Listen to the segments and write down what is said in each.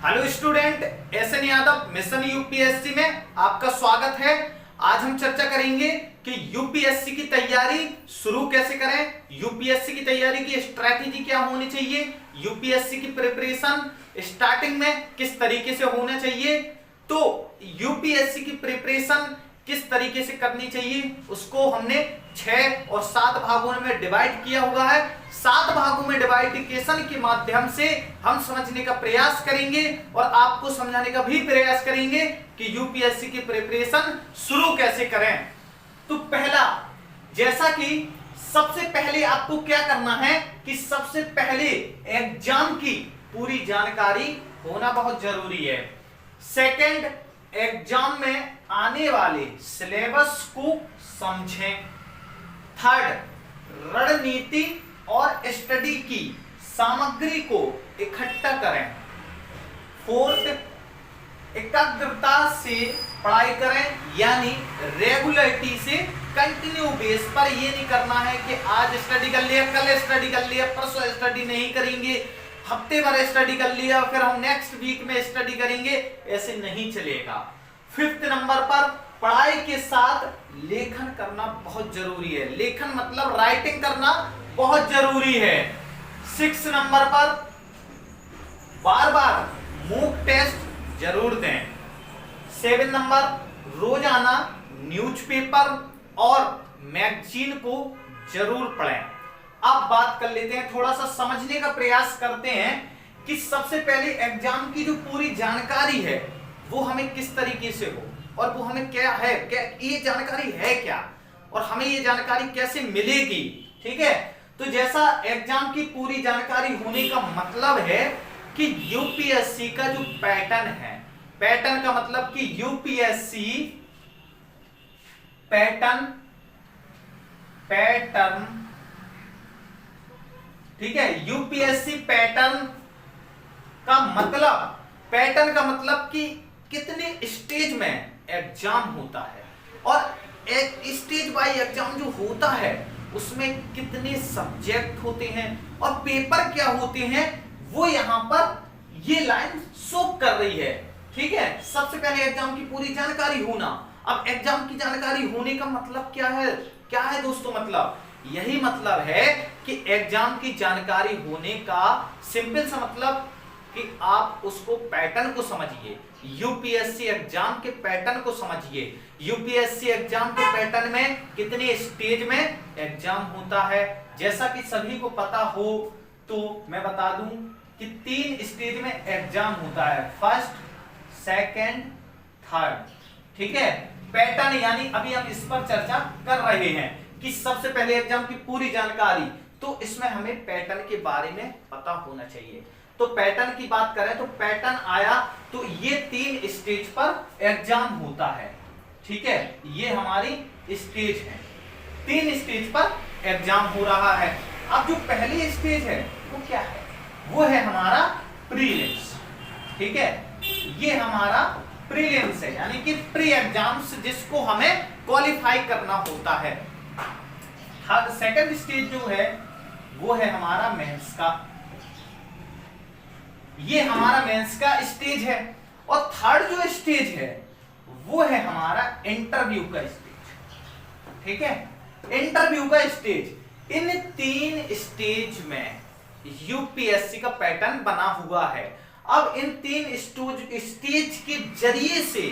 Hello student, SN Yadav mission UPSC में आपका स्वागत है। आज हम चर्चा करेंगे कि यूपीएससी की तैयारी शुरू कैसे करें, यूपीएससी की तैयारी की स्ट्रैटेजी क्या होनी चाहिए, यूपीएससी की प्रिपरेशन स्टार्टिंग में किस तरीके से होना चाहिए, तो यूपीएससी की प्रिपरेशन किस तरीके से करनी चाहिए उसको हमने 6 और 7 भागों में डिवाइड किया हुआ है। 7 भागों में डिवाइडिकेशन के माध्यम से हम समझने का प्रयास करेंगे और आपको समझाने का भी प्रयास करेंगे कि यूपीएससी की प्रिपरेशन शुरू कैसे करें। तो पहला, जैसा कि सबसे पहले आपको क्या करना है कि सबसे पहले एग्जाम की पूरी जानकारी होना बहुत जरूरी है। सेकंड, एग्जाम में आने वाले सिलेबस को समझें। थर्ड, रणनीति और स्टडी की सामग्री को इकट्ठा करें। फोर्थ, एकाग्रता से पढ़ाई करें, यानी रेगुलरिटी से कंटिन्यू बेस पर। ये नहीं करना है कि आज स्टडी कर लिया, कल स्टडी कर लिया, परसों स्टडी नहीं करेंगे, हफ्ते भर स्टडी कर लिया फिर हम नेक्स्ट वीक में स्टडी करेंगे, ऐसे नहीं चलेगा। फिफ्थ नंबर पर पढ़ाई के साथ लेखन करना बहुत जरूरी है। लेखन मतलब राइटिंग करना बहुत जरूरी है। 6 नंबर पर बार बार मॉक टेस्ट जरूर दें। 7 नंबर, रोजाना न्यूज़पेपर और मैगजीन को जरूर पढ़ें। अब बात कर लेते हैं, थोड़ा सा समझने का प्रयास करते हैं कि सबसे पहले एग्जाम की जो पूरी जानकारी है वो हमें किस तरीके से हो और वो हमें क्या है, क्या ये जानकारी है क्या, और हमें ये जानकारी कैसे मिलेगी। ठीक है, तो जैसा एग्जाम की पूरी जानकारी होने का मतलब है कि यूपीएससी का जो पैटर्न है, पैटर्न का मतलब कि यूपीएससी पैटर्न, ठीक है, यूपीएससी पैटर्न का मतलब, पैटर्न का मतलब कि कितने स्टेज में एग्जाम होता है और एक स्टेज बाय एग्जाम जो होता है उसमें कितने सब्जेक्ट होते हैं और पेपर क्या होते हैं, वो यहां पर ये लाइन शो कर रही है। ठीक है, सबसे पहले एग्जाम की पूरी जानकारी होना। अब एग्जाम की जानकारी होने का मतलब क्या है, क्या है दोस्तों? मतलब यही मतलब है कि एग्जाम की जानकारी होने का सिंपल सा मतलब कि आप उसको पैटर्न को समझिए, यूपीएससी एग्जाम के पैटर्न को समझिए। यूपीएससी एग्जाम के पैटर्न में कितने स्टेज में एग्जाम होता है, जैसा कि सभी को पता हो तो मैं बता दूं कि 3 स्टेज में एग्जाम होता है, फर्स्ट, सेकंड, थर्ड। ठीक है, पैटर्न यानी अभी हम इस पर चर्चा कर रहे हैं कि सबसे पहले एग्जाम की पूरी जानकारी, तो इसमें हमें पैटर्न के बारे में पता होना चाहिए। तो पैटर्न की बात करें तो पैटर्न आया तो ये 3 स्टेज पर एग्जाम होता है। ठीक है, ये हमारी स्टेज है, 3 स्टेज पर एग्जाम हो रहा है। अब जो पहली स्टेज है वो क्या है? वो है हमारा प्रीलिम्स। ठीक है, ये हमारा प्रीलिम्स है, यानी कि प्री एग्जाम्स जिसको हमें क्वालिफाई करना होता है। सेकंड स्टेज जो है वो है हमारा मेंस का, ये हमारा मेंस का स्टेज है। और थर्ड जो स्टेज है वो है हमारा इंटरव्यू का स्टेज। ठीक है, इंटरव्यू का स्टेज। इन 3 स्टेज में यूपीएससी का पैटर्न बना हुआ है। अब इन 3 स्टेज के जरिए से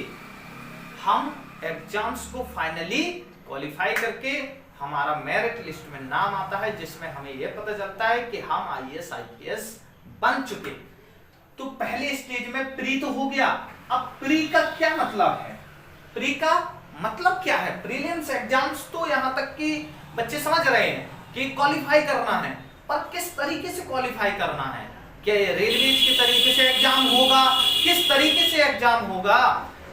हम एग्जाम्स को फाइनली क्वालिफाई करके हमारा मेरिट लिस्ट में नाम आता है, जिसमें हमें यह पता चलता है कि हम आईएएस आईपीएस बन चुके। तो पहले स्टेज में प्री तो हो गया। अब प्री का क्या मतलब है? प्री का मतलब क्या है? प्रीलिम्स एग्जाम्स तो यहां तक कि बच्चे समझ रहे हैं कि क्वालिफाई करना है, पर किस तरीके से क्वालिफाई करना है? क्या रेलवे के तरीके से एग्जाम होगा, किस तरीके से एग्जाम होगा,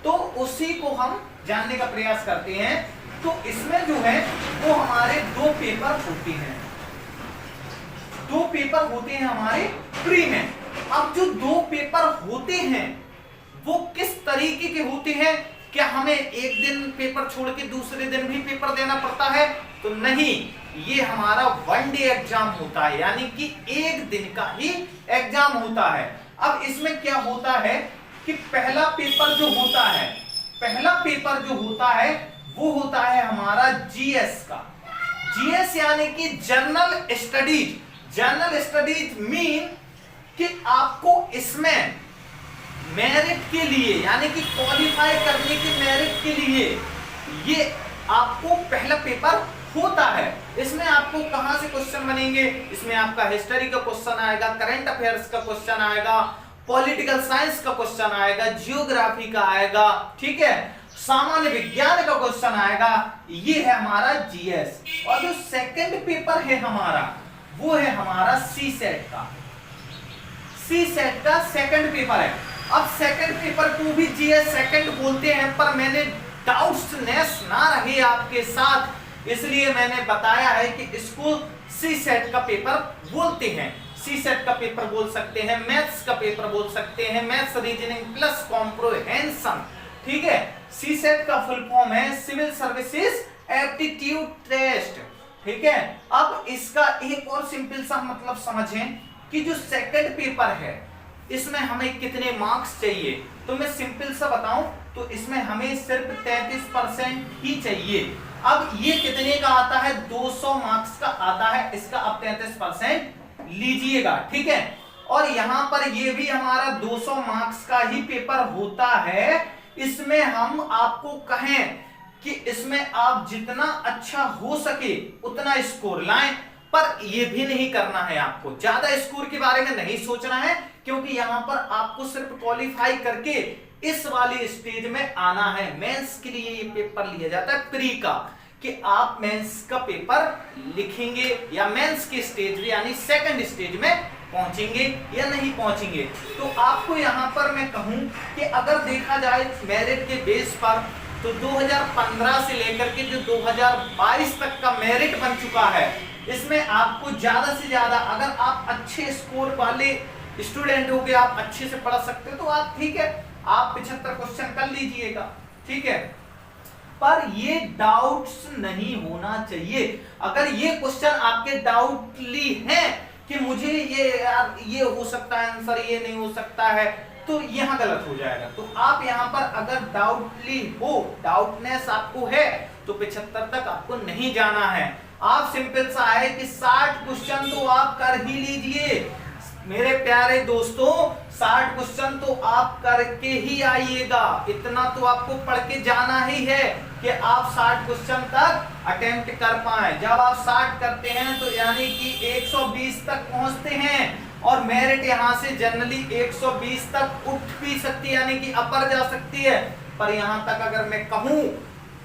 तो उसी को हम जानने का प्रयास करते हैं। तो इसमें जो है वो हमारे 2 पेपर होते हैं, 2 पेपर होते हैं हमारे प्री में। अब जो 2 पेपर होते हैं वो किस तरीके के होते हैं? क्या हमें एक दिन पेपर छोड़ के दूसरे दिन भी पेपर देना पड़ता है? तो नहीं, ये हमारा 1 डे एग्जाम होता है, यानी कि एक दिन का ही एग्जाम होता है। अब इसमें क्या होता है कि पहला पेपर जो होता है वो होता है हमारा जीएस का। जीएस यानी कि जर्नल स्टडीज मीन कि आपको इसमें मेरिट के लिए यानी कि क्वालिफाई करने के मेरिट के लिए ये आपको पहला पेपर होता है। इसमें आपको कहां से क्वेश्चन बनेंगे, इसमें आपका हिस्ट्री का क्वेश्चन आएगा, करंट अफेयर्स का क्वेश्चन आएगा, पॉलिटिकल साइंस का क्वेश्चन आएगा, जियोग्राफी का आएगा, ठीक है, सामान्य विज्ञान का क्वेश्चन आएगा। ये है हमारा जीएस। और जो सेकंड पेपर है हमारा वो है हमारा सी सेट का सेकंड पेपर है। अब सेकंड पेपर को भी जीएस सेकंड बोलते हैं, पर मैंने डाउट्सनेस ना रहे आपके साथ इसलिए मैंने बताया है कि इसको सी सेट का पेपर बोलते हैं। सी सेट का पेपर बोल सकते हैं, मैथ्स का पेपर बोल सकते हैं, मैथ्स रीजनिंग प्लस कॉम्प्रिहेंशन, ठीक है। सी सेट का फुल फॉर्म है सिविल सर्विसेज एप्टीट्यूड टेस्ट, ठीक है। अब इसका एक और सिंपल सा मतलब समझें कि जो सेकंड पेपर है इसमें हमें कितने मार्क्स चाहिए, तो मैं सिंपल सा बताऊं तो इसमें हमें सिर्फ 33% ही चाहिए। अब ये कितने का आता है, 200 मार्क्स का आता है, इसका अब 33% लीजिएगा, ठीक है। और यहां पर ये भी हमारा 200 मार्क्स का ही पेपर होता है। इसमें हम आपको कहें कि इसमें आप जितना अच्छा हो सके उतना स्कोर लाएं, पर ये भी नहीं करना है, आपको ज्यादा स्कोर के बारे में नहीं सोचना है, क्योंकि यहां पर आपको सिर्फ क्वालिफाई करके इस वाली स्टेज में आना है। मेंस के लिए ये पेपर लिया जाता है प्री का, कि आप मेंस का पेपर लिखेंगे या मेंस की स्टेज यानी सेकंड स्टेज में पहुंचेंगे या नहीं पहुंचेंगे। तो आपको यहां पर मैं कहूं कि अगर देखा जाए मेरिट के बेस पर तो 2015 से लेकर के जो 2022 तक का मेरिट बन चुका है, इसमें आपको ज्यादा से ज्यादा अगर आप अच्छे स्कोर वाले स्टूडेंट हो गए, आप अच्छे से पढ़ सकते हो तो आप ठीक है, आप 75 क्वेश्चन कर लीजिएगा, ठीक है। पर ये डाउट्स नहीं होना चाहिए। अगर ये क्वेश्चन आपके डाउटली हैं कि मुझे ये हो सकता है आंसर, ये नहीं हो सकता है, तो यहां गलत हो जाएगा। तो आप यहां पर अगर डाउटली हो, डाउटनेस आपको है, तो 75 तक आपको नहीं जाना है। आप सिंपल सा है कि 60 क्वेश्चन तो आप कर ही लीजिए मेरे प्यारे दोस्तों, 60 क्वेश्चन तो आप करके ही आइएगा। इतना तो आपको पढ़ के जाना ही है कि आप 60 क्वेश्चन तक अटेम्प्ट कर पाए। जब आप 60 करते हैं तो यानी कि 120 तक पहुंचते हैं, और मेरिट यहां से जनरली 120 तक उठ भी सकती है, यानी कि अपर जा सकती है। पर यहां तक अगर मैं कहूं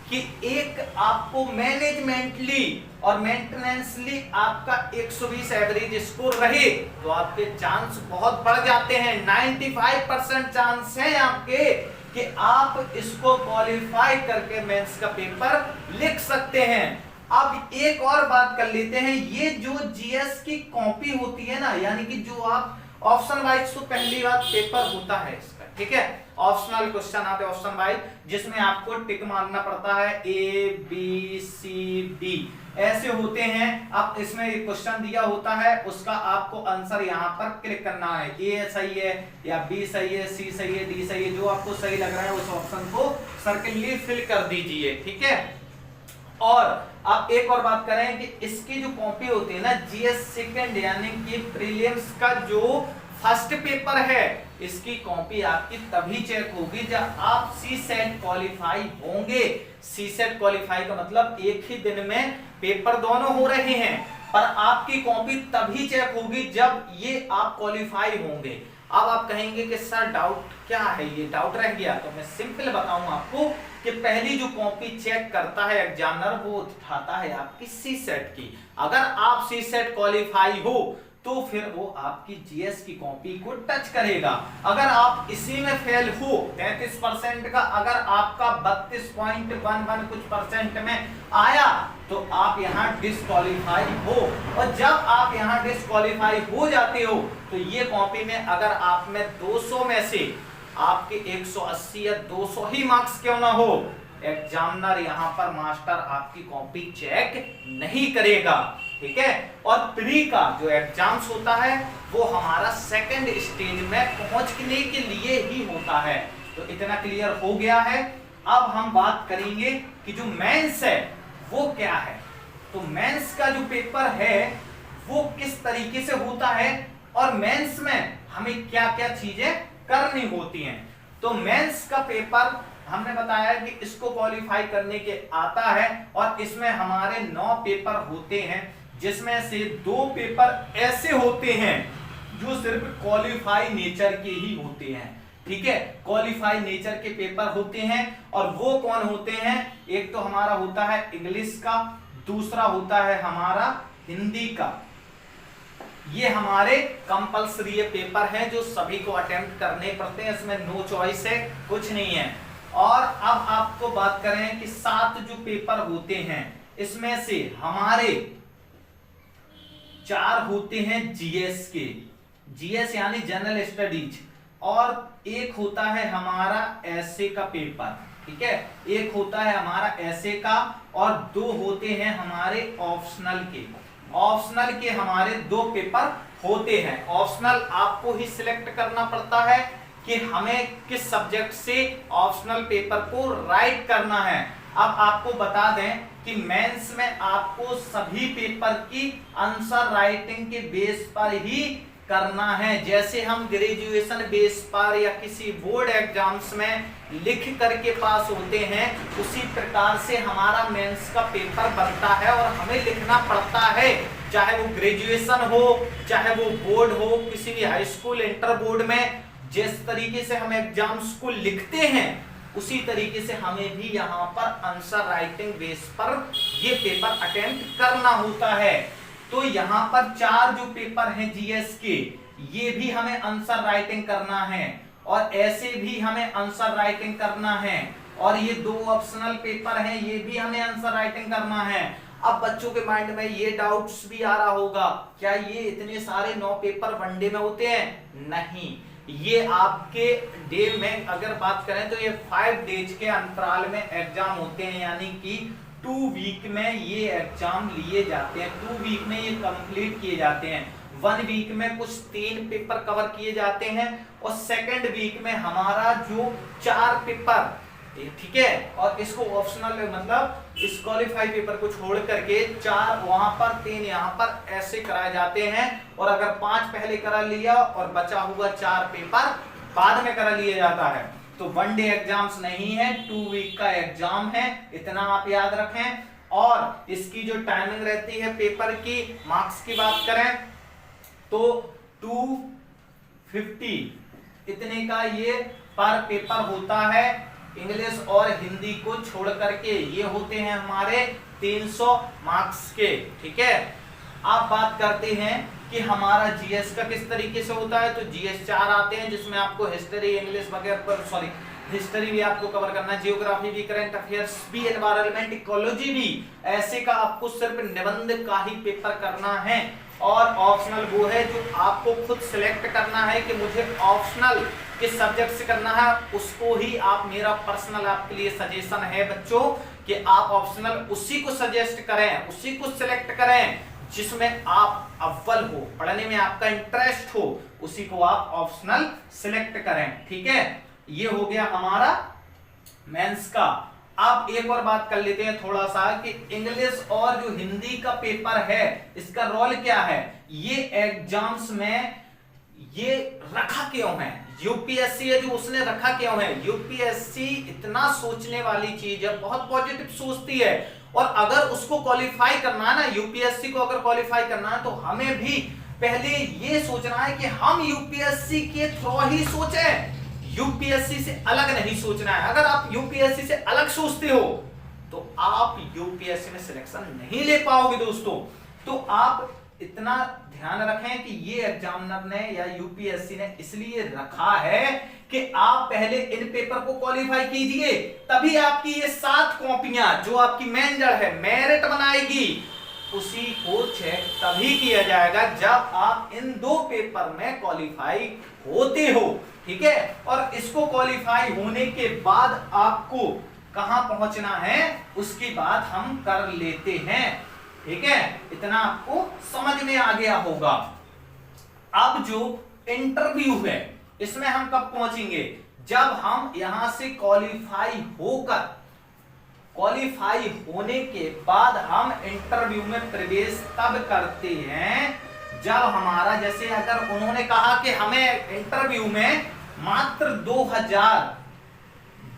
कि एक आपको मैनेजमेंटली और मेंटेनेंसली आपका 120 एवरेज स्कोर रहे तो आपके चांस बहुत बढ़ जाते हैं। 95% चांस है आपके कि आप इसको क्वालिफाई करके मेंस का पेपर लिख सकते हैं। अब एक और बात कर लेते हैं, ये जो जीएस की कॉपी होती है ना, यानी कि जो आप ऑप्शन वाइज, तो पहली बात पेपर होता है इसका, ठीक है, ऑप्शनल क्वेश्चन आते हैं ऑप्शन वाइज, जिसमें आपको टिक मारना पड़ता है, ए बी सी डी ऐसे होते हैं। अब इसमें एक क्वेश्चन दिया होता है, उसका आपको आंसर यहाँ पर क्लिक करना है, ए सही है या बी सही है, सी सही है, डी सही है, जो आपको सही लग रहा है उस ऑप्शन को सर्किल फिल कर दीजिए, ठीक है। और अब एक और बात करें कि इसकी जो कॉपी होती है ना, जीएस सेकंड यानी कि प्रीलिम्स का जो फर्स्ट पेपर है, इसकी कॉपी आपकी तभी चेक होगी जब आप सी सेट क्वालिफाई होंगे। सी सेट क्वालिफाई का मतलब एक ही दिन में पेपर दोनों हो रहे हैं, पर आपकी कॉपी तभी चेक होगी जब ये आप क्वालिफाई होंगे। अब आप कहेंगे कि सर डाउट क्या है, ये डाउट रह गया, तो मैं सिंपल बताऊं आपको कि पहली जो कॉपी चेक करता है एग्जामिनर, वो उठाता है आपकी सी सेट की। अगर आप सी सेट क्वालिफाई हो तो फिर वो आपकी जीएस की कॉपी को टच करेगा। अगर आप इसी में फेल हो 33% का, अगर आपका 32.11 कुछ परसेंट में आया तो आप यहाँ डिस्क्वालीफाई हो। और जब आप यहाँ डिस्क्वालीफाई हो जाते हो तो ये कॉपी में अगर आप में 200 में से आपके 180 या 200 ही मार्क्स क्यों ना हो, एग्जामिनर यहाँ पर मास्टर आपकी कॉपी चेक नहीं करेगा। ठीक है। और प्री का जो एग्जाम्स होता है वो हमारा सेकंड स्टेज में पहुंचने के लिए ही होता है। तो इतना क्लियर हो गया है। अब हम बात करेंगे कि जो मेंस है वो क्या है। तो मेंस का जो पेपर है वो किस तरीके से होता है और मेंस में हमें क्या क्या चीजें करनी होती हैं। तो मेंस का पेपर हमने बताया कि इसको क्वालिफाई करने के आता है और इसमें हमारे 9 पेपर होते हैं, जिसमें से 2 पेपर ऐसे होते हैं जो सिर्फ क्वालिफाई नेचर के ही होते हैं। ठीक है, क्वालिफाई नेचर के पेपर होते हैं। और वो कौन होते हैं? एक तो हमारा होता है इंग्लिश का, दूसरा होता है हमारा हिंदी का। ये हमारे कंपलसरी पेपर हैं जो सभी को अटेम्प्ट करने पड़ते हैं, इसमें नो चॉइस है, कुछ नहीं है। और अब आपको बात करें कि 7 जो पेपर होते हैं इसमें से हमारे 4 होते हैं जीएस के, जीएस यानी जनरल स्टडीज, और एक होता है हमारा एसे का पेपर। ठीक है, एक होता है हमारा एसे का और 2 होते हैं हमारे ऑप्शनल के। ऑप्शनल के हमारे 2 पेपर होते हैं। ऑप्शनल आपको ही सिलेक्ट करना पड़ता है कि हमें किस सब्जेक्ट से ऑप्शनल पेपर को राइट करना है। अब आपको बता दें कि मेंस में आपको सभी पेपर की आंसर राइटिंग के बेस पर ही करना है। जैसे हम ग्रेजुएशन बेस पर या किसी बोर्ड एग्जाम्स में लिख करके पास होते हैं, उसी प्रकार से हमारा मेंस का पेपर बनता है और हमें लिखना पड़ता है, चाहे वो ग्रेजुएशन हो, चाहे वो बोर्ड हो, किसी भी हाई स्कूल इंटर बोर्ड में जिस तरीके से हम एग्जाम्स को लिखते हैं उसी तरीके से हमें भी यहाँ पर आंसर राइटिंग बेस पर ये पेपर अटेम्प्ट करना होता है। तो यहाँ पर 4 जो पेपर हैं जीएस के, ये भी हमें आंसर राइटिंग करना है और ऐसे भी हमें आंसर राइटिंग करना है। और ये 2 ऑप्शनल पेपर हैं, ये भी हमें आंसर राइटिंग करना है। अब बच्चों के माइंड में ये डाउट्स भी आ रहा होगा, क्या ये इतने सारे 9 पेपर वनडे में होते हैं? नहीं, ये आपके डे में अगर बात करें तो ये 5 डेज के अंतराल में एग्जाम होते हैं, यानी कि 2 वीक में ये एग्जाम लिए जाते हैं। 2 वीक में ये कंप्लीट किए जाते हैं। 1 वीक में कुछ 3 पेपर कवर किए जाते हैं और सेकंड वीक में हमारा जो 4 पेपर, ठीक है, और इसको ऑप्शनल में मतलब इस क्वालिफाई पेपर को छोड़ करके 4 वहां पर 3 यहाँ पर ऐसे कराए जाते हैं। और अगर 5 पहले करा लिया और बचा हुआ 4 पेपर बाद में करा लिया जाता है। तो 1 डे एग्जाम्स नहीं है, 2 वीक का एग्जाम है, इतना आप याद रखें। और इसकी जो टाइमिंग रहती है पेपर की, मार्क्स की बात करें तो 250 इतने का ये पर पेपर होता है। इंग्लिश और हिंदी को छोड़ करके ये होते हैं हमारे 300 मार्क्स के। ठीक है, आप बात करते हैं कि हमारा जीएस का किस तरीके से होता है। तो जीएस 4 आते हैं जिसमें आपको हिस्ट्री, इंग्लिश वगैरह पर हिस्ट्री भी आपको कवर करना है, जियोग्राफी भी, करंट अफेयर्स भी, एनवायरनमेंट, इकोलॉजी भी। ऐसे का आपको सिर्फ निबंध का ही पेपर करना है। और ऑप्शनल वो है जो आपको खुद सिलेक्ट करना है कि मुझे ऑप्शनल किस सब्जेक्ट से करना है, उसको ही आप, मेरा पर्सनल आपके लिए सजेशन है बच्चों कि आप ऑप्शनल उसी को सजेस्ट करें, उसी को सिलेक्ट करें जिसमें आप अव्वल हो, पढ़ने में आपका इंटरेस्ट हो, उसी को आप ऑप्शनल सिलेक्ट करें। ठीक है, ये हो गया हमारा मेंस का। अब एक और बात कर लेते हैं थोड़ा सा कि इंग्लिश और जो हिंदी का पेपर है इसका रोल क्या है, ये एग्जाम्स में ये रखा क्यों है। यूपीएससी है जो उसने रखा क्यों है। यूपीएससी इतना सोचने वाली चीज है, बहुत पॉजिटिव सोचती है। और अगर उसको क्वालिफाई करना है ना, यूपीएससी को अगर क्वालिफाई करना है तो हमें भी पहले ये सोचना है कि हम यूपीएससी के थ्रू ही सोचें, यूपीएससी से अलग नहीं सोचना है। अगर आप यूपीएससी से अलग सोचते हो तो आप यूपीएससी में सिलेक्शन नहीं ले पाओगे दोस्तों। तो आप इतना ध्यान रखें कि ये एग्जामिनर ने या यूपीएससी ने इसलिए रखा है कि आप पहले इन पेपर को क्वालिफाई कीजिए, तभी आपकी ये 7 कॉपियां जो आपकी मेन जड़ है, मेरिट बनाएगी, उसी को चेक तभी किया जाएगा जब आप इन 2 पेपर में क्वालिफाई होते हो। ठीक है, और इसको क्वालिफाई होने के बाद आपको कहां पहुंचना है उसकी बात हम कर लेते हैं। ठीक है, इतना आपको समझ में आ गया होगा। अब जो इंटरव्यू है इसमें हम कब पहुंचेंगे, जब हम यहां से क्वालिफाई होने के बाद हम इंटरव्यू में प्रवेश तब करते हैं जब हमारा, जैसे अगर उन्होंने कहा कि हमें इंटरव्यू में मात्र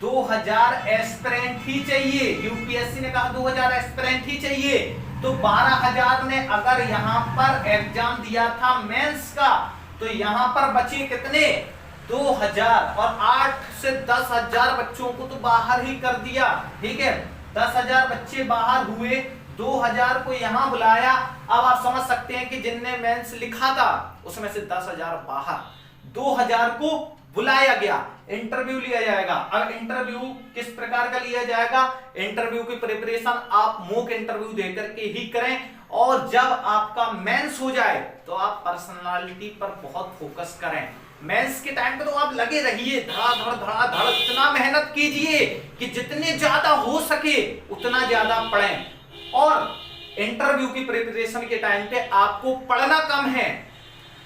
2000 एस्पिरेंट ही चाहिए, यूपीएससी ने कहा 2000 एस्पिरेंट ही चाहिए, तो 12000 ने अगर यहां पर एग्जाम दिया था मेंस का, तो यहां पर बचे कितने, 2000, और 8 से 10,000 बच्चों को तो बाहर ही कर दिया। ठीक है, 10,000 बच्चे बाहर हुए, 2000 को यहां बुलाया। अब आप समझ सकते हैं कि जिनने मेंस लिखा था उसमें से 10,000 बाहर, 2000 को बुलाया गया, इंटरव्यू लिया जाएगा। अब इंटरव्यू किस प्रकार का लिया जाएगा, इंटरव्यू की प्रिपरेशन आप मॉक इंटरव्यू देकर के ही करें, और जब आपका मेंस हो जाए तो आप पर्सनालिटी पर बहुत फोकस करें। मेंस के टाइम पे तो आप लगे रहिए, धड़ाधड़ इतना मेहनत कीजिए कि जितने ज्यादा हो सके उतना ज्यादा पढ़ें, और इंटरव्यू की प्रिपरेशन के टाइम पे आपको पढ़ना कम है,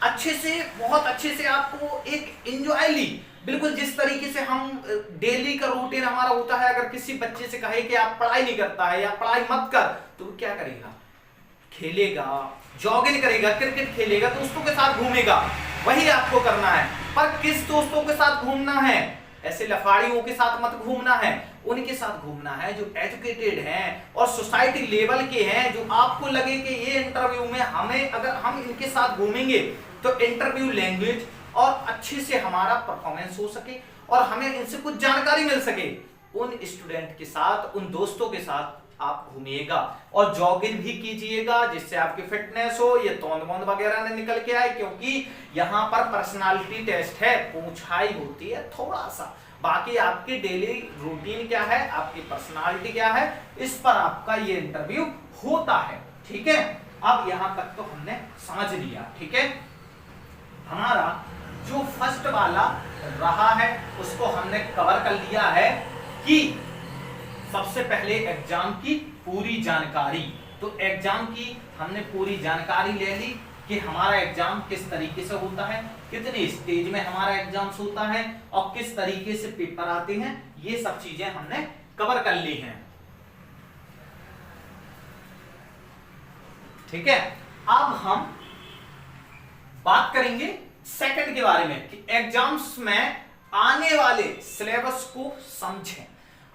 अच्छे से, बहुत अच्छे से आपको एक एंजॉयली, बिल्कुल जिस तरीके से हम डेली का रूटीन हमारा होता है। अगर किसी बच्चे से कहे कि आप पढ़ाई नहीं करता है या पढ़ाई मत कर, तो वो क्या करेगा, खेलेगा, जॉगिंग करेगा, क्रिकेट खेलेगा, दोस्तों के साथ घूमेगा, वही आपको करना है। पर किस दोस्तों के साथ घूमना है, ऐसे लफाड़ियों के साथ मत घूमना है, उनके साथ घूमना है जो एजुकेटेड हैं और सोसाइटी लेवल के हैं, जो आपको लगे कि ये इंटरव्यू में हमें, अगर हम इनके साथ घूमेंगे तो इंटरव्यू लैंग्वेज और अच्छे से हमारा परफॉर्मेंस हो सके और हमें इनसे कुछ जानकारी मिल सके। उन स्टूडेंट के साथ, उन दोस्तों के साथ आप घूमिएगा और जॉगिंग भी कीजिएगा, जिससे आपकी फिटनेस हो, ये तोंद मोंद वगैरह न निकल के आए, क्योंकि यहाँ पर पर्सनालिटी टेस्ट है, पूछाई होती है थोड़ा सा, बाकी आपकी डेली रूटीन क्या है, आपकी पर्सनालिटी क्या है, इस पर आपका ये इंटरव्यू होता है। ठीक है, अब यहां तक तो हमने समझ लिया। ठीक है, हमारा जो फर्स्ट वाला रहा है उसको हमने कवर कर लिया है कि सबसे पहले एग्जाम की पूरी जानकारी। तो एग्जाम की हमने पूरी जानकारी ले ली कि हमारा एग्जाम किस तरीके से होता है, कितने स्टेज में हमारा एग्जाम होता है और किस तरीके से पेपर आते हैं, ये सब चीजें हमने कवर कर ली हैं। ठीक है, अब हम बात करेंगे सेकंड के बारे में कि एग्जाम्स में आने वाले सिलेबस को समझें।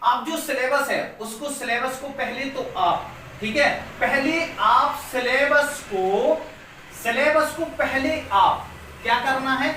आप जो सिलेबस है उसको, सिलेबस को पहले तो आप, ठीक है, पहले आप सिलेबस को पहले आप क्या करना है,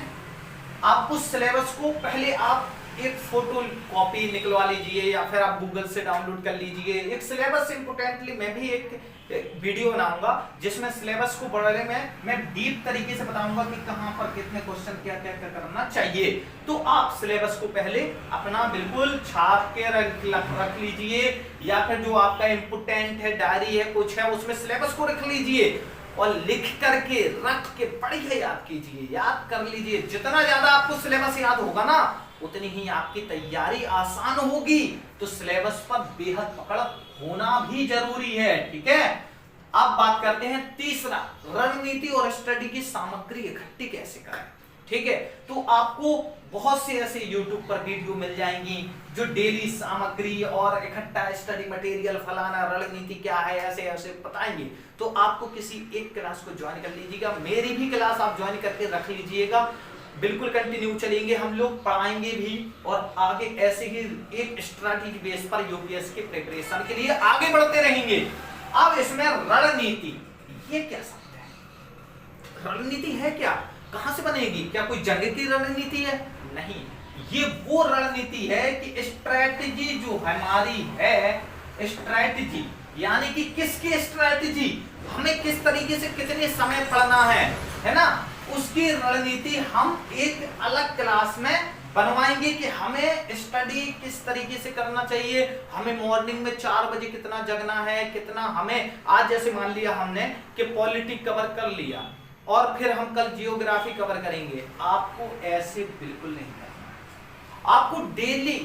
आपको सिलेबस को पहले आप एक फोटो कॉपी निकलवा लीजिए या फिर आप गूगल से डाउनलोड कर लीजिए। एक सिलेबस इंपोर्टेंटली मैं भी एक वीडियो बनाऊंगा जिसमें सिलेबस को बारे में मैं डीप तरीके से बताऊंगा कि कहां पर कितने क्वेश्चन क्या क्या क्या करना चाहिए। तो आप सिलेबस को पहले अपना बिल्कुल छाप के रख लीजिए, या फिर जो आपका इंपोर्टेंट है, डायरी है, कुछ है, उसमें सिलेबस को रख लीजिए और लिख करके रख के बढ़िया याद कीजिए, याद कर लीजिए। जितना ज्यादा आपको सिलेबस याद होगा ना उतनी ही आपकी तैयारी आसान होगी। तो सिलेबस पर बेहद पकड़ होना भी जरूरी है। ठीक है, अब बात करते हैं तीसरा, रणनीति और स्टडी की सामग्री इकट्ठी कैसे करें। ठीक है, तो आपको बहुत से ऐसे YouTube पर वीडियो मिल जाएंगी जो डेली सामग्री और इकट्ठा स्टडी मटेरियल, फलाना रणनीति क्या है, ऐसे ऐसे बताएंगे। तो आपको किसी एक क्लास को ज्वाइन कर लीजिएगा, मेरी भी क्लास आप ज्वाइन करके रख लीजिएगा, बिल्कुल कंटिन्यू चलेंगे, हम लोग पढ़ाएंगे भी और आगे ऐसे ही एक स्ट्रैटेजी बेस पर यूपीएससी के प्रिपरेशन के लिए आगे बढ़ते रहेंगे। अब इसमें रणनीति, ये क्या शब्द है, रणनीति है क्या, कहां से बनेगी, क्या कोई जंग की रणनीति है, नहीं, ये वो रणनीति है कि स्ट्रैटेजी जो हमारी है, स्ट्रैटेजी यानी कि किसकी स्ट्रैटेजी, हमें किस तरीके से कितने समय पढ़ना है ना, उसकी रणनीति हम एक अलग क्लास में बनवाएंगे कि हमें स्टडी किस तरीके से करना चाहिए, हमें मॉर्निंग में 4 बजे कितना जगना है, कितना हमें, आज जैसे मान लिया हमने कि पॉलिटिक्स कवर कर लिया और फिर हम कल जियोग्राफी कवर करेंगे, आपको ऐसे बिल्कुल नहीं करना। आपको डेली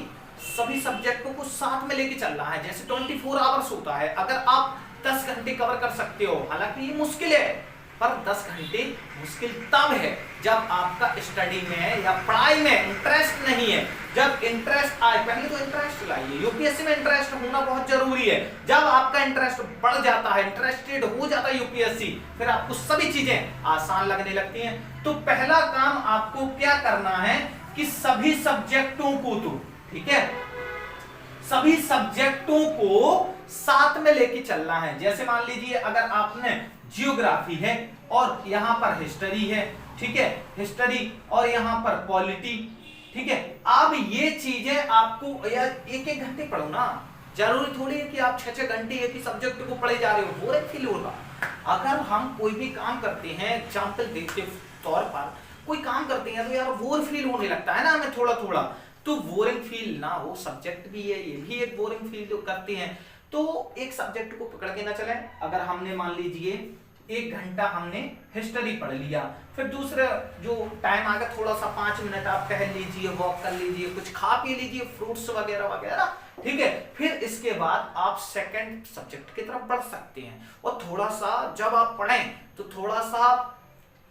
सभी सब्जेक्टों को साथ में लेके चलना है। जैसे 24 आवर्स होता है, अगर आप 10 घंटे कवर कर सकते हो। हालांकि ये मुश्किल है, पर 10 घंटे मुश्किल तब है जब आपका स्टडी में या पढ़ाई में इंटरेस्ट नहीं है। जब इंटरेस्ट आए, पहले तो इंटरेस्ट लाइए, यूपीएससी में इंटरेस्ट होना बहुत जरूरी है। जब आपका इंटरेस्ट बढ़ जाता है, इंटरेस्टेड हो जाता है यूपीएससी, फिर आपको सभी चीजें आसान लगने लगती हैं। तो पहला काम आपको क्या करना है कि सभी सब्जेक्टों को, तो ठीक है, सभी सब्जेक्टों को साथ में लेके चलना है। जैसे मान लीजिए अगर आपने जियोग्राफी है और यहां पर हिस्ट्री है, ठीक है, हिस्ट्री और यहां पर पॉलिटी, ठीक है। अब ये चीजें आपको यार एक एक घंटे पढ़ो ना, जरूरी थोड़ी है कि आप 6-6 घंटे एक ही सब्जेक्ट को पढ़े जा रहे हो, बोरिंग फील होगा। अगर हम कोई भी काम करते हैं, एग्जाम्पल देते तौर पर कोई काम करते हैं तो यार बोर फील होने लगता है ना हमें थोड़ा थोड़ा, तो बोरिंग फील ना हो, सब्जेक्ट भी है, ये भी एक बोरिंग फील जो करते हैं, तो एक सब्जेक्ट को पकड़ के ना चले। अगर हमने मान लीजिए 1 घंटा हमने हिस्ट्री पढ़ लिया, फिर दूसरा जो टाइम आएगा थोड़ा सा 5 मिनट आप टहल लीजिए, वॉक कर लीजिए, कुछ खा पी लीजिए, फ्रूट्स वगैरह वगैरह, ठीक है। फिर इसके बाद आप सेकंड सब्जेक्ट की तरफ बढ़ सकते हैं। और थोड़ा सा जब आप पढ़ें तो थोड़ा सा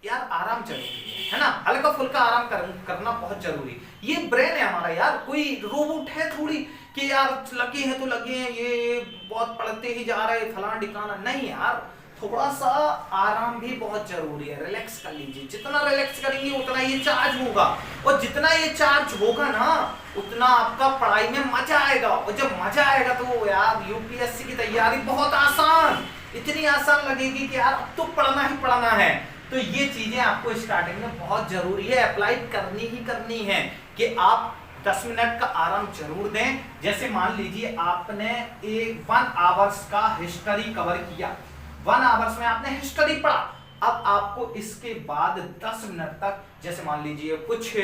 यार आराम जरूरी है ना, हल्का फुल्का आराम करना बहुत जरूरी। ये ब्रेन है हमारा यार, कोई रोबोट है थोड़ी कि यार लगे हैं तो लगे हैं, ये बहुत पढ़ते ही जा रहे फलाना ढिकाना, नहीं यार, थोड़ा सा आराम भी बहुत जरूरी है। रिलैक्स कर लीजिए, जितना रिलैक्स करेंगे उतना ये चार्ज होगा, और जितना ये चार्ज होगा ना उतना आपका पढ़ाई में मजा आएगा। और जब मजा आएगा तो यार यूपीएससी की तैयारी बहुत आसान, इतनी आसान लगेगी कि यार अब तो पढ़ना ही पढ़ना है। तो ये चीजें आपको स्टार्टिंग में बहुत जरूरी है, अप्लाई करनी ही करनी है कि आप 10 मिनट का आराम जरूर दें। जैसे मान लीजिए आपने 1 आवर्स का हिस्ट्री कवर किया, 1 आवर्स में आपने हिस्ट्री पढ़ा, अब आपको इसके बाद 10 मिनट तक, जैसे मान लीजिए कुछ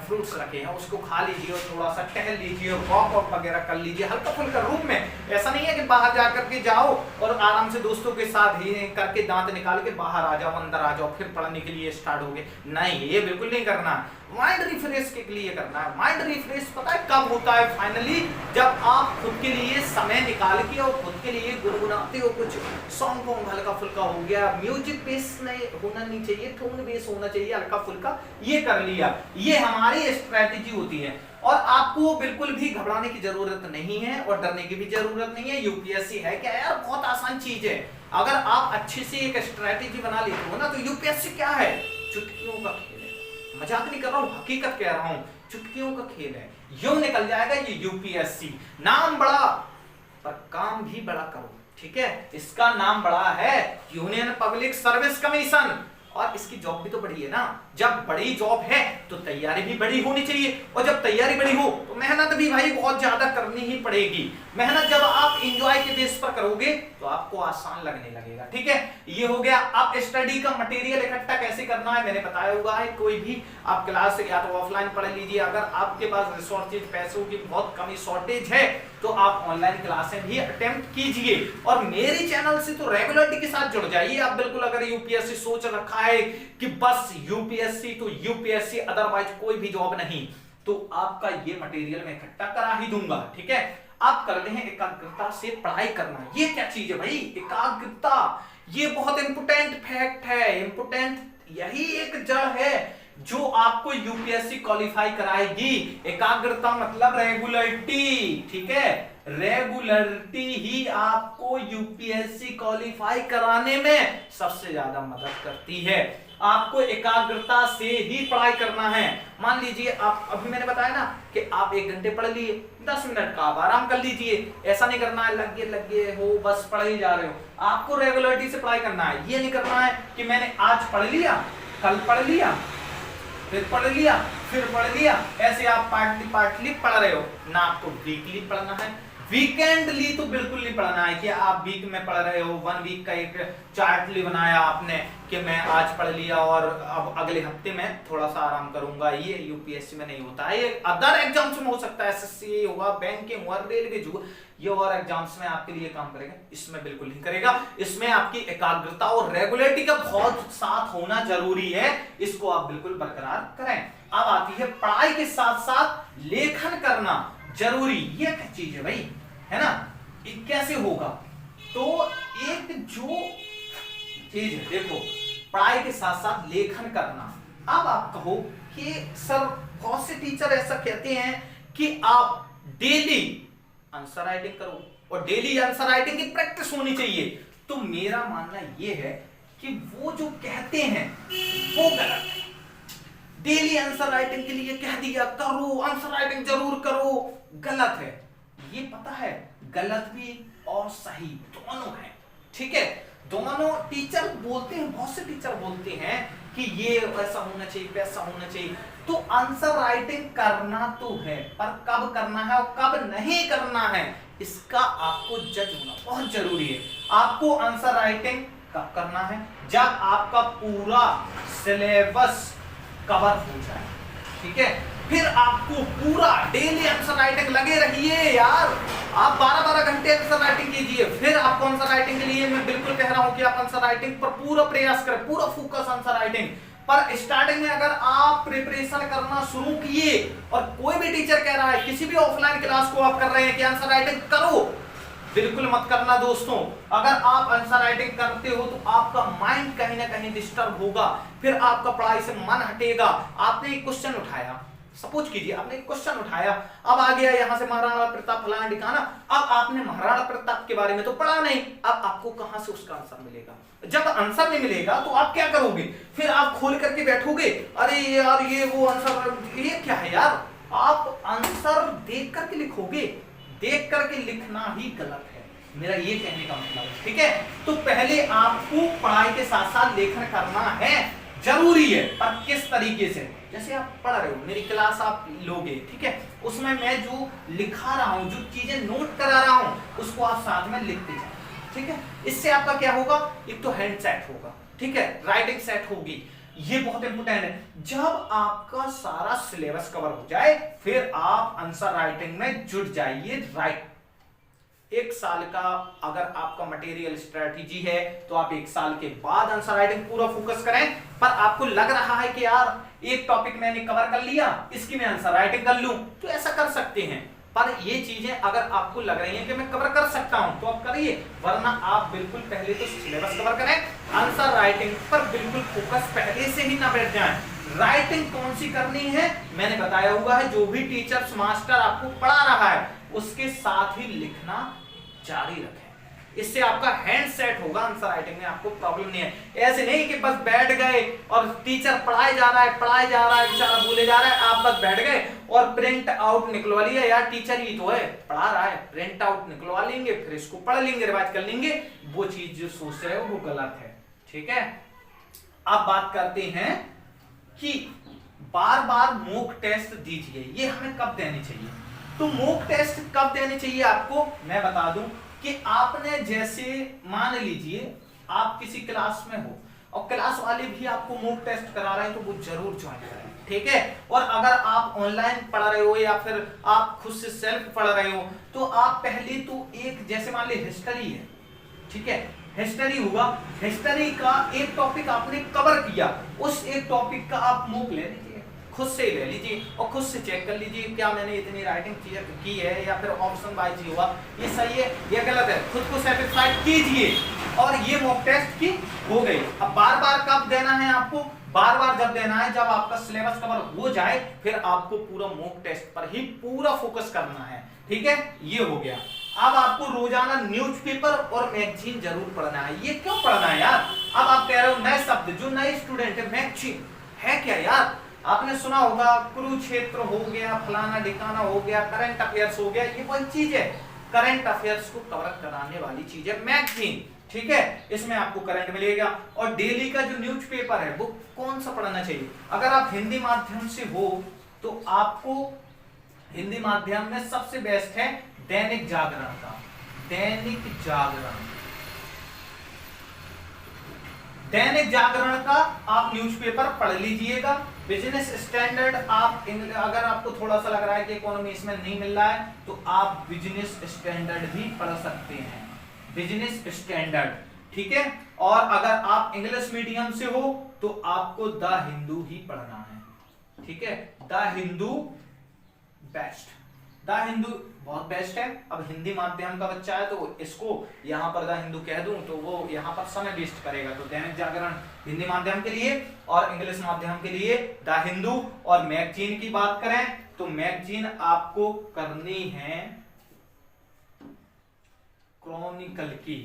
फ्रूट्स रखे हैं उसको खा लीजिए और थोड़ा सा टहल लीजिए, वॉक वगैरह कर लीजिए हल्का फुल्का रूम में। ऐसा नहीं है कि बाहर जाकर के जाओ और आराम से दोस्तों के साथ ही करके दांत निकाल के बाहर आ जाओ, अंदर आ जाओ, फिर पढ़ने के लिए स्टार्ट हो गए, नहीं, ये बिल्कुल नहीं करना। माइंड रिफ्रेश के लिए करना है। माइंड रिफ्रेश पता है कब होता है? फाइनली जब आप खुद के लिए समय निकाल के और खुद के लिए गुनगुनाते हो, कुछ सॉन्ग वॉन्ग हल्का फुल्का हो गया, म्यूजिक बेस नहीं होना नहीं चाहिए, टोन बेस होना चाहिए हल्का फुल्का, ये कर लिया। ये हमारी स्ट्रेटेजी होती है और आपको बिल्कुल भी घबराने की जरूरत नहीं है और डरने की भी जरूरत नहीं है। यूपीएससी है क्या यार, बहुत आसान चीज है। अगर आप अच्छे से एक स्ट्रेटेजी बना लेते हो ना तो यूपीएससी क्या है, चुटकियों का खेल है। मजाक नहीं कर रहा हूं, हकीकत कह रहा हूं, चुटकियों का खेल है। यूं निकल जाएगा ये यूपीएससी। नाम बड़ा पर काम भी बड़ा करो, ठीक है। इसका नाम बड़ा है यूनियन पब्लिक सर्विस कमीशन, और इसकी जॉब भी तो बड़ी है ना। जब बड़ी जॉब है तो तैयारी भी बड़ी होनी चाहिए, और जब तैयारी बड़ी हो तो मेहनत भी भाई बहुत ज्यादा करनी ही पड़ेगी। मेहनत जब आप एंजॉय के बेस पर करोगे तो आपको आसान लगने लगेगा, ठीक है। ये हो गया। आप स्टडी का मटेरियल इकट्ठा कैसे करना है मैंने बताया हुआ है। कोई भी आप क्लास या तो ऑफलाइन पढ़ लीजिए, अगर आपके पास रिसोर्सेज पैसों की बहुत कमी शॉर्टेज है तो आप ऑनलाइन क्लासें भी अटेम्प्ट कीजिए, और मेरे चैनल से तो रेगुलरिटी के साथ जुड़ जाइए आप। बिल्कुल अगर यूपीएससी सोच रखा है कि बस यूपीएससी तो यूपीएससी, अदरवाइज कोई भी जॉब नहीं, तो आपका ये मटेरियल मैं इकट्ठा करा ही दूंगा, ठीक है। आप कर रहे हैं एकाग्रता से पढ़ाई करना। ये क्या चीज है भाई, एकाग्रता, ये बहुत इंपोर्टेंट फैक्ट है। इंपोर्टेंट यही एक जड़ है जो आपको यूपीएससी क्वालिफाई कराएगी। एकाग्रता मतलब रेगुलरिटी, ठीक है। रेगुलरिटी ही आपको यूपीएससी क्वालिफाई कराने में सबसे ज्यादा मदद करती है। आपको एकाग्रता से ही पढ़ाई करना है। मान लीजिए आप, अभी मैंने बताया ना कि आप 1 घंटे पढ़ लिए, 10 मिनट का आप आराम कर लीजिए। ऐसा नहीं करना है लगे हो बस पढ़ ही जा रहे हो। आपको रेगुलरिटी से पढ़ाई करना है। ये नहीं करना है कि मैंने आज पढ़ लिया, कल पढ़ लिया, फिर पढ़ लिया, फिर पढ़ लिया, ऐसे आप पार्टली पढ़ रहे हो ना। आपको वीकली पढ़ना है, वीकेंडली तो बिल्कुल नहीं पढ़ना है कि आप वीक में पढ़ रहे हो। 1 वीक का एक चार्ट बनाया आपने कि मैं आज पढ़ लिया और अब अगले हफ्ते में थोड़ा सा आराम करूंगा। ये यूपीएससी में नहीं होता है। ये अदर एग्जाम्स में हो सकता है, एसएससी हुआ, बैंकिंग हुआ, रेलवे हुआ, ये और एग्जाम्स में आपके लिए काम करेगा, इसमें बिल्कुल नहीं करेगा। इसमें आपकी एकाग्रता और रेगुलरिटी का बहुत साथ होना जरूरी है, इसको आप बिल्कुल बरकरार करें। अब आती है पढ़ाई के साथ साथ लेखन करना जरूरी। ये क्या चीज है भाई, है ना। ये कैसे होगा? तो एक जो चीज है, देखो पढ़ाई के साथ साथ लेखन करना। अब आप कहो कि सर बहुत से टीचर ऐसा कहते हैं कि आप डेली आंसर राइटिंग करो और डेली आंसर राइटिंग की प्रैक्टिस होनी चाहिए। तो मेरा मानना यह है कि वो जो कहते हैं वो गलत है। डेली आंसर राइटिंग के लिए कह दिया करो, आंसर राइटिंग जरूर करो, गलत है। ये पता है गलत भी और सही दोनों है, ठीक है। दोनों टीचर बोलते हैं, बहुत से टीचर बोलते हैं कि ये ऐसा होना चाहिए, वैसा होना चाहिए। तो आंसर राइटिंग करना तो है, पर कब करना है और कब नहीं करना है इसका आपको जज होना बहुत जरूरी है। आपको आंसर राइटिंग कब करना है? जब आपका पूरा सिलेबस कवर हो जाए, ठीक है। फिर आपको पूरा डेली आंसर राइटिंग लगे रहिए यार, आप 12-12 घंटे आंसर राइटिंग कीजिए। फिर आपको आंसर राइटिंग के लिए मैं बिल्कुल कह रहा हूं कि आप आंसर राइटिंग पर पूरा प्रयास करें, पूरा फोकस आंसर राइटिंग पर। स्टार्टिंग में अगर आप प्रिपरेशन करना शुरू किए और कोई भी टीचर कह रहा है, किसी भी ऑफलाइन क्लास को आप कर रहे हैं कि आंसर राइटिंग करो, बिल्कुल मत करना दोस्तों। अगर आप आंसर राइटिंग करते हो तो आपका माइंड कहीं ना कहीं डिस्टर्ब होगा, फिर आपका पढ़ाई से मन हटेगा। आपने एक क्वेश्चन उठाया, सपोज कीजिए आपने एक क्वेश्चन उठाया, अब आ गया यहां से महाराणा प्रताप फलाना ठिकाना। अब आपने महाराणा प्रताप के बारे में तो पढ़ा नहीं, अब आपको कहां से उसका आंसर मिलेगा? जब आंसर नहीं मिलेगा तो आप क्या करोगे? फिर आप खोल करके बैठोगे, अरे यार ये वो आंसर, ये क्या है यार? आप आंसर देख करके लिखोगे, देख करके लिखना ही गलत है, मेरा ये कहने का मतलब है, ठीक है। तो पहले आपको पढ़ाई के साथ साथ लेखन करना है, जरूरी है, पर किस तरीके से? जैसे आप पढ़ रहे हो, मेरी क्लास आप लोगे, ठीक है, उसमें मैं जो लिखा रहा हूं, जो चीजें नोट करा रहा हूं, उसको आप साथ में लिखते जाओ, ठीक है। इससे आपका क्या होगा? एक तो हैंड सेट होगा, ठीक है, राइटिंग सेट होगी, ये बहुत इंपोर्टेंट है। जब आपका सारा सिलेबस कवर हो जाए फिर आप आंसर राइटिंग में जुट जाइए। राइट, एक साल का अगर आपका मटेरियल स्ट्रेटजी है तो आप एक साल के बाद आंसर राइटिंग पूरा फोकस करें। पर आपको लग रहा है कि यार एक टॉपिक मैंने कवर कर लिया, इसकी मैं आंसर राइटिंग कर लूं, तो ऐसा कर सकते हैं। पर ये चीजें अगर आपको लग रही हैं कि मैं कवर कर सकता हूं तो आप करिए, वरना आप बिल्कुल पहले तो सिलेबस कवर करें, आंसर राइटिंग पर बिल्कुल फोकस पहले से ही ना बैठ जाएं। राइटिंग कौन सी करनी है मैंने बताया हुआ है, जो भी टीचर्स मास्टर आपको पढ़ा रहा है उसके साथ ही लिखना जारी रखें, इससे आपका हैंड सेट होगा। आंसर राइटिंग में आपको प्रॉब्लम नहीं है। ऐसे नहीं कि बस बैठ गए और टीचर पढ़ाए जा रहा है बेचारा बोले जा रहा है, आप बस बैठ गए और प्रिंट आउट निकलवा लिया। यार टीचर ही तो है, पढ़ा रहा है, प्रिंट आउट निकलवा लेंगे, फिर इसको पढ़ लेंगे, रिवाइज कर लेंगे। वो चीज जो सोच रहे हो वो गलत है, ठीक है। अब बात करते हैं कि बार बार मॉक टेस्ट दीजिए, ये हमें कब देनी चाहिए? तो मॉक टेस्ट कब देने चाहिए आपको मैं बता दूं कि आपने जैसे मान लीजिए आप किसी क्लास में हो और क्लास वाले भी आपको मॉक टेस्ट करा रहे हैं तो वो जरूर ज्वाइन करें, ठीक है। और अगर आप ऑनलाइन पढ़ रहे हो या फिर आप खुद से सेल्फ पढ़ रहे हो तो आप पहले तो एक, जैसे मान ली हिस्ट्री है, ठीक है, हिस्ट्री हुआ, हिस्ट्री का एक टॉपिक आपने कवर किया, उस एक टॉपिक का आप मॉक ले लीजिए, खुद से ले लीजिए और खुद से चेक कर लीजिए क्या मैंने इतनी राइटिंग की है या फिर ऑप्शन वाइज हुआ, ये सही है या गलत है, खुद को सेटिस्फाइड कीजिए। और ये मॉक टेस्ट की हो गई। अब बार बार कब देना है आपको? बार बार जब देना है जब आपका सिलेबस कवर हो जाए, फिर आपको पूरा मॉक टेस्ट पर ही पूरा फोकस करना है, ठीक है। ये हो गया। अब आपको रोजाना न्यूज़पेपर और मैगजीन जरूर पढ़ना है। ये क्यों पढ़ना है यार? अब आप कह रहे हो नए शब्द, जो नए स्टूडेंट है, मैगजीन है क्या यार? आपने सुना होगा कुरुक्षेत्र हो गया, फलाना ढिकाना हो गया, करंट अफेयर्स हो गया, ये वही चीज है, करंट अफेयर्स को कवर कराने वाली चीज है मैगजीन, ठीक है। इसमें आपको करंट मिलेगा। और डेली का जो न्यूज़पेपर है वो कौन सा पढ़ना चाहिए? अगर आप हिंदी माध्यम से हो तो आपको हिंदी माध्यम में सबसे बेस्ट है दैनिक जागरण का, दैनिक जागरण, दैनिक जागरण का आप न्यूज़पेपर पढ़ लीजिएगा। बिजनेस स्टैंडर्ड आप अगर आपको थोड़ा सा लग रहा है कि इकोनॉमी इसमें नहीं मिल रहा है तो आप बिजनेस स्टैंडर्ड भी पढ़ सकते हैं, बिजनेस स्टैंडर्ड, ठीक है। और अगर आप इंग्लिश मीडियम से हो तो आपको द हिंदू ही पढ़ना है, ठीक है, the Hindu best, the Hindu बहुत बेस्ट है। अब हिंदी माध्यम का बच्चा है तो इसको यहाँ पर द हिंदू कह दूं तो वो यहाँ पर समय वेस्ट करेगा। तो दैनिक जागरण हिंदी माध्यम के लिए और इंग्लिश माध्यम के लिए द हिंदू। और मैगजीन की बात करें तो मैगजीन आपको करनी है क्रॉनिकल की।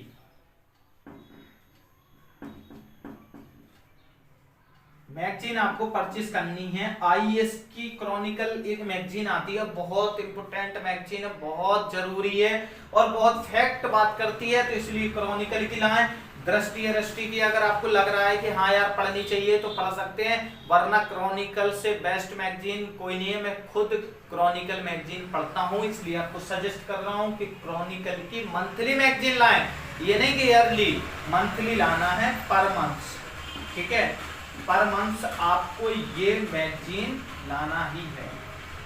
मैगजीन आपको परचेस करनी है। आईएएस की क्रॉनिकल एक मैगजीन आती है, बहुत इंपोर्टेंट मैगजीन है, बहुत जरूरी है और बहुत फैक्ट बात करती है, तो इसलिए क्रॉनिकल की लाएं। दृष्टि की अगर आपको लग रहा है कि हाँ यार पढ़नी चाहिए तो पढ़ सकते हैं, वरना क्रॉनिकल से बेस्ट मैगजीन कोई नहीं है। मैं खुद क्रॉनिकल मैगजीन पढ़ता हूं, इसलिए आपको सजेस्ट कर रहा हूं कि क्रॉनिकल की मंथली मैगजीन लाएं। ये नहीं कि ईयरली, मंथली लाना है, पर मंथ, ठीक है, पर मंथ आपको ये मैगजीन लाना ही है,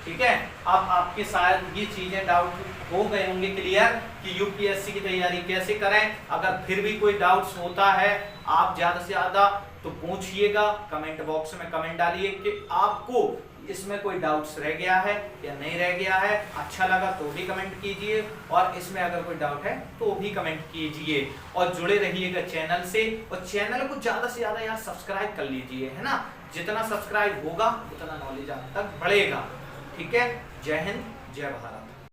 ठीक है। अब आपके शायद ये चीजें डाउट हो गए होंगे क्लियर कि यूपीएससी की तैयारी कैसे करें। अगर फिर भी कोई डाउट्स होता है आप ज्यादा से ज्यादा तो पूछिएगा, कमेंट बॉक्स में कमेंट डालिए कि आपको इसमें कोई डाउट्स रह गया है या नहीं रह गया है। अच्छा लगा तो भी कमेंट कीजिए और इसमें अगर कोई डाउट है तो भी कमेंट कीजिए और जुड़े रहिएगा चैनल से। और चैनल को ज्यादा से ज्यादा यार सब्सक्राइब कर लीजिए, है ना। जितना सब्सक्राइब होगा उतना नॉलेज आप तक बढ़ेगा, ठीक है। जय हिंद, जय भारत।